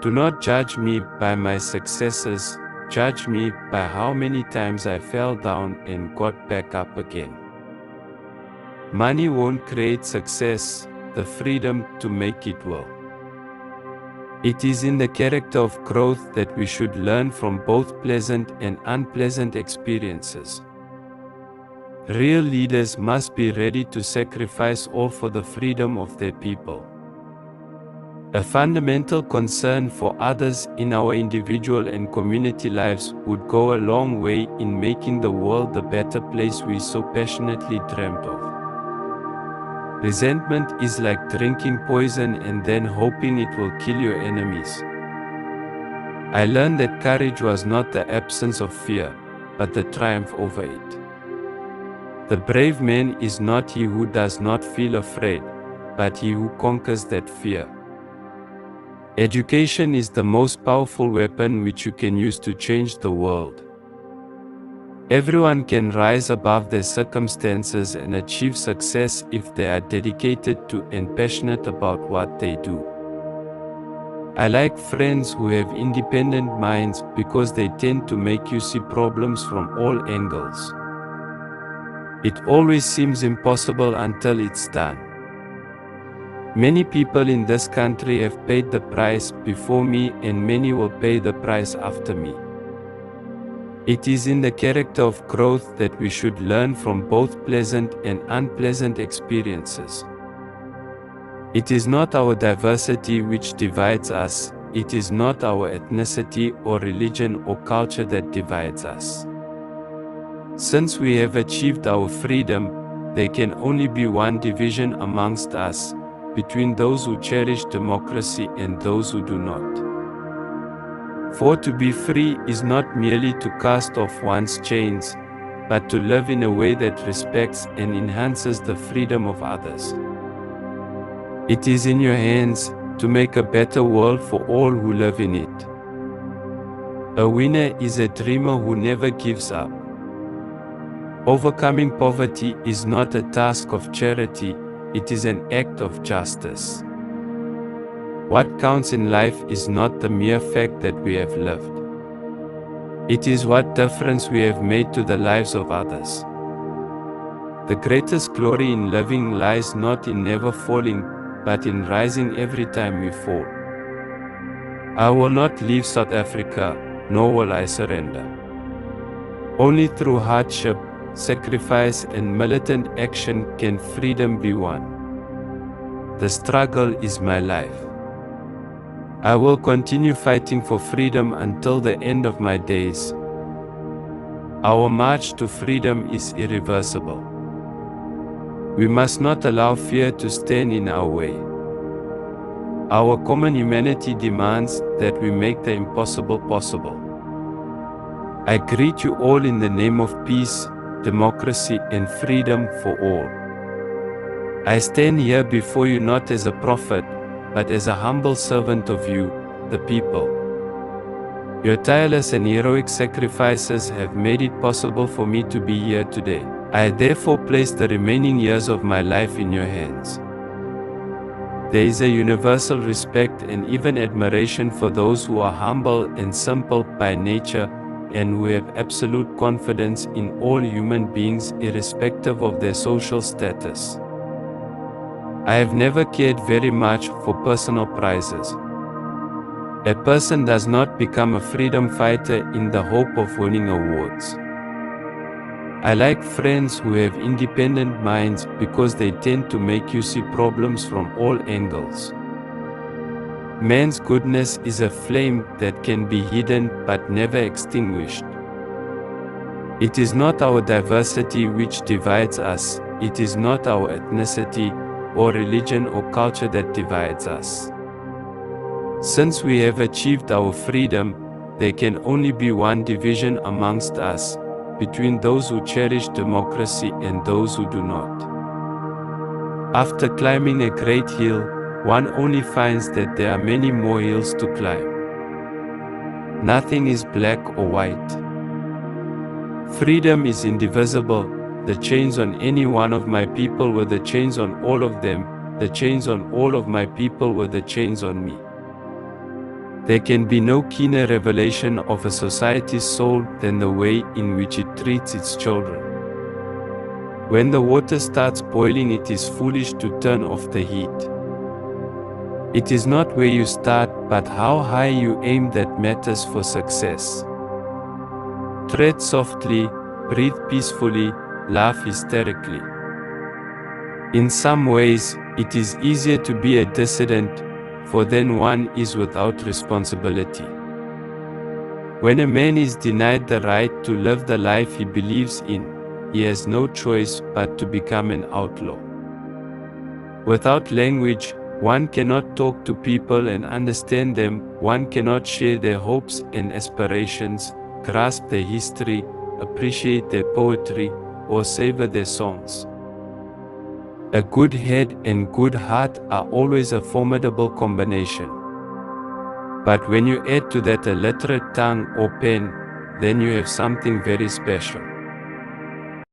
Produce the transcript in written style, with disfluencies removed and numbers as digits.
Do not judge me by my successes, judge me by how many times I fell down and got back up again. Money won't create success, the freedom to make it will. It is in the character of growth that we should learn from both pleasant and unpleasant experiences. Real leaders must be ready to sacrifice all for the freedom of their people. A fundamental concern for others in our individual and community lives would go a long way in making the world the better place we so passionately dreamt of. Resentment is like drinking poison and then hoping it will kill your enemies. I learned that courage was not the absence of fear, but the triumph over it. The brave man is not he who does not feel afraid, but he who conquers that fear. Education is the most powerful weapon which you can use to change the world. Everyone can rise above their circumstances and achieve success if they are dedicated to and passionate about what they do. I like friends who have independent minds because they tend to make you see problems from all angles. It always seems impossible until it's done. Many people in this country have paid the price before me and many will pay the price after me. It is in the character of growth that we should learn from both pleasant and unpleasant experiences. It is not our diversity which divides us, it is not our ethnicity or religion or culture that divides us. Since we have achieved our freedom, there can only be one division amongst us, between those who cherish democracy and those who do not. For to be free is not merely to cast off one's chains, but to live in a way that respects and enhances the freedom of others. It is in your hands to make a better world for all who live in it. A winner is a dreamer who never gives up. Overcoming poverty is not a task of charity, it is an act of justice. What counts in life is not the mere fact that we have lived. It is what difference we have made to the lives of others. The greatest glory in living lies not in never falling, but in rising every time we fall. I will not leave South Africa, nor will I surrender. Only through hardship, sacrifice and militant action can freedom be won. The struggle is my life. I will continue fighting for freedom until the end of my days. Our march to freedom is irreversible. We must not allow fear to stand in our way. Our common humanity demands that we make the impossible possible. I greet you all in the name of peace, democracy and freedom for all. I stand here before you not as a prophet, but as a humble servant of you, the people. Your tireless and heroic sacrifices have made it possible for me to be here today. I therefore place the remaining years of my life in your hands. There is a universal respect and even admiration for those who are humble and simple by nature, and who have absolute confidence in all human beings irrespective of their social status. I have never cared very much for personal prizes. A person does not become a freedom fighter in the hope of winning awards. I like friends who have independent minds because they tend to make you see problems from all angles. Man's goodness is a flame that can be hidden but never extinguished. It is not our diversity which divides us, it is not our ethnicity, or religion or culture that divides us. Since we have achieved our freedom, there can only be one division amongst us, between those who cherish democracy and those who do not. After climbing a great hill, one only finds that there are many more hills to climb. Nothing is black or white. Freedom is indivisible. The chains on any one of my people were the chains on all of them. The chains on all of my people were the chains on me. There can be no keener revelation of a society's soul than the way in which it treats its children. When the water starts boiling, it is foolish to turn off the heat. It is not where you start, but how high you aim that matters for success. Tread softly, breathe peacefully, laugh hysterically. In some ways, it is easier to be a dissident, for then one is without responsibility. When a man is denied the right to live the life he believes in, he has no choice but to become an outlaw. Without language, one cannot talk to people and understand them, one cannot share their hopes and aspirations, grasp their history, appreciate their poetry, or savor their songs. A good head and good heart are always a formidable combination. But when you add to that a literate tongue or pen, then you have something very special.